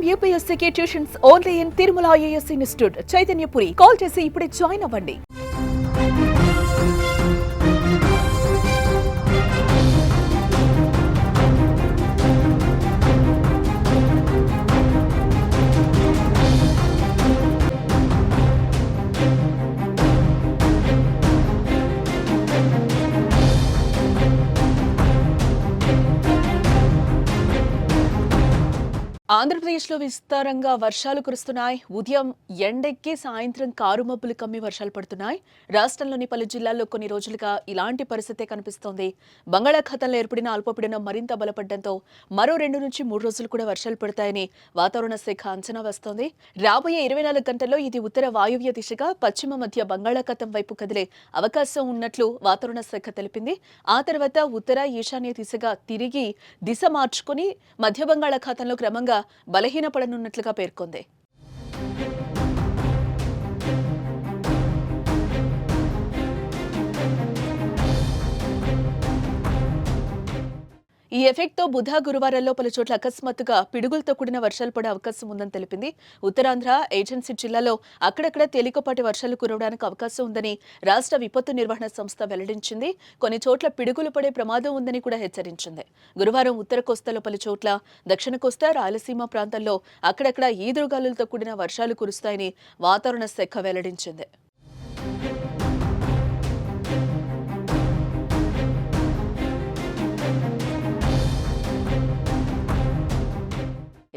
IIM UPSC tuitions only in Tirumala IAS institute Chaitanyapuri. Call చేసి ఇప్పుడే join అవ్వండి. ఆంధ్రప్రదేశ్లో విస్తారంగా వర్షాలు కురుస్తున్నాయి. ఉదయం ఎండెక్కి సాయంత్రం కారుమబ్బులు కమ్మి వర్షాలు పడుతున్నాయి. రాష్ట్రంలోని పలు జిల్లాల్లో కొన్ని రోజులుగా ఇలాంటి పరిస్థితే కనిపిస్తోంది. బంగాళాఖాతంలో ఏర్పడిన అల్పపీడనం మరింత బలపడడంతో మరో 2 నుంచి 3 రోజులు కూడా వర్షాలు పడతాయని వాతావరణ శాఖ అంచనా వేస్తోంది. రాబోయే 24 గంటల్లో ఇది ఉత్తర వాయువ్య దిశగా పశ్చిమ మధ్య బంగాళాఖాతం వైపు కదిలే అవకాశం ఉన్నట్లు వాతావరణ శాఖ తెలిపింది. ఆ తర్వాత ఉత్తర ఈశాన్య దిశగా తిరిగి దిశ మార్చుకుని మధ్య బంగాళాఖాతంలో క్రమంగా బలహీనపడనున్నట్లుగా పేర్కొంది. ఈ ఎఫెక్ట్తో బుధ గురువారాల్లో పలు చోట్ల అకస్మాత్తుగా పిడుగులతో కూడిన వర్షాలు పడే అవకాశం ఉందని తెలిపింది. ఉత్తరాంధ్ర ఏజెన్సీ జిల్లాలో అక్కడక్కడ తేలికపాటి వర్షాలు కురవడానికి అవకాశం ఉందని రాష్ట్ర విపత్తు నిర్వహణ సంస్థ వెల్లడించింది. కొన్ని చోట్ల పిడుగులు పడే ప్రమాదం ఉందని కూడా హెచ్చరించింది. గురువారం ఉత్తర కోస్తాలో పలు చోట్ల, దక్షిణ కోస్తా, రాయలసీమ ప్రాంతాల్లో అక్కడక్కడ ఈదురుగాలులతో కూడిన వర్షాలు కురుస్తాయని వాతావరణ శాఖ వెల్లడించింది.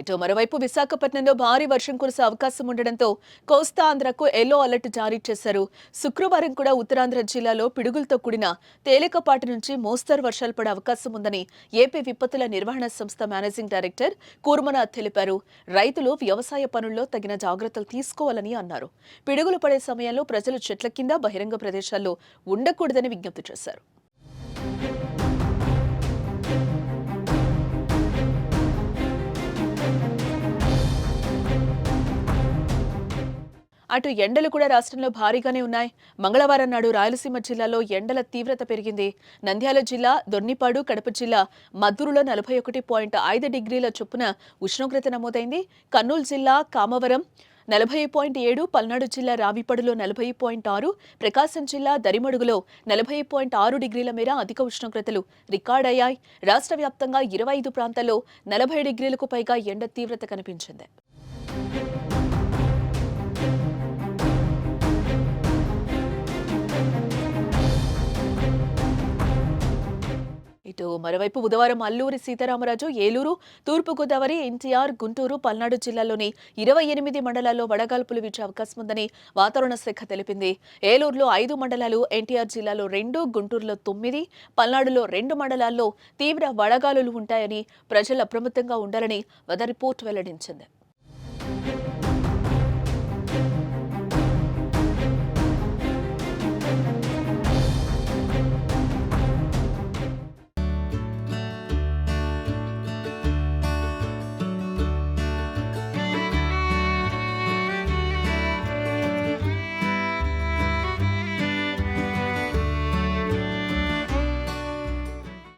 ఇటు మరోవైపు విశాఖపట్నంలో భారీ వర్షం కురిసే అవకాశం ఉండడంతో కోస్తా ఆంధ్రకు ఎల్లో అలర్ట్ జారీ చేశారు. శుక్రవారం కూడా ఉత్తరాంధ్ర జిల్లాలో పిడుగులతో కూడిన తేలికపాటి నుంచి మోస్తరు వర్షాలు పడే అవకాశం ఉందని ఏపీ విపత్తుల నిర్వహణ సంస్థ మేనేజింగ్ డైరెక్టర్ కూర్మనాథ్ తెలిపారు. రైతులు వ్యవసాయ పనుల్లో తగిన జాగ్రత్తలు తీసుకోవాలని అన్నారు. పిడుగులు పడే సమయంలో ప్రజలు చెట్ల కింద, బహిరంగ ప్రదేశాల్లో ఉండకూడదని విజ్ఞప్తి చేశారు. అటు ఎండలు కూడా రాష్ట్రంలో భారీగానే ఉన్నాయి. మంగళవారం నాడు రాయలసీమ జిల్లాలో ఎండల తీవ్రత పెరిగింది. నంద్యాల జిల్లా దొర్నిపాడు, కడప జిల్లా మద్దూరులో 41.5 డిగ్రీల చొప్పున ఉష్ణోగ్రత నమోదైంది. కర్నూలు జిల్లా కామవరం 40.7, పల్నాడు జిల్లా రావిపడులో 40.6, ప్రకాశం జిల్లా దరిమడుగులో 40.6 డిగ్రీల మేర అధిక ఉష్ణోగ్రతలు రికార్డయ్యాయి. రాష్ట్ర వ్యాప్తంగా 25 ప్రాంతాల్లో 40 డిగ్రీలకు పైగా ఎండ తీవ్రత కనిపించింది. ఇటు మరోవైపు బుధవారం అల్లూరి సీతారామరాజు, ఏలూరు, తూర్పుగోదావరి, ఎన్టీఆర్, గుంటూరు, పల్నాడు జిల్లాల్లోని 28 మండలాల్లో వడగాల్పులు వీచే అవకాశం ఉందని వాతావరణ శాఖ తెలిపింది. ఏలూరులో 5 మండలాలు, ఎన్టీఆర్ జిల్లాలో 2, గుంటూరులో 9, పల్నాడులో 2 మండలాల్లో తీవ్ర వడగాలులు ఉంటాయని ప్రజలు అప్రమత్తంగా ఉండాలని వెదర్ రిపోర్ట్ వెల్లడించింది.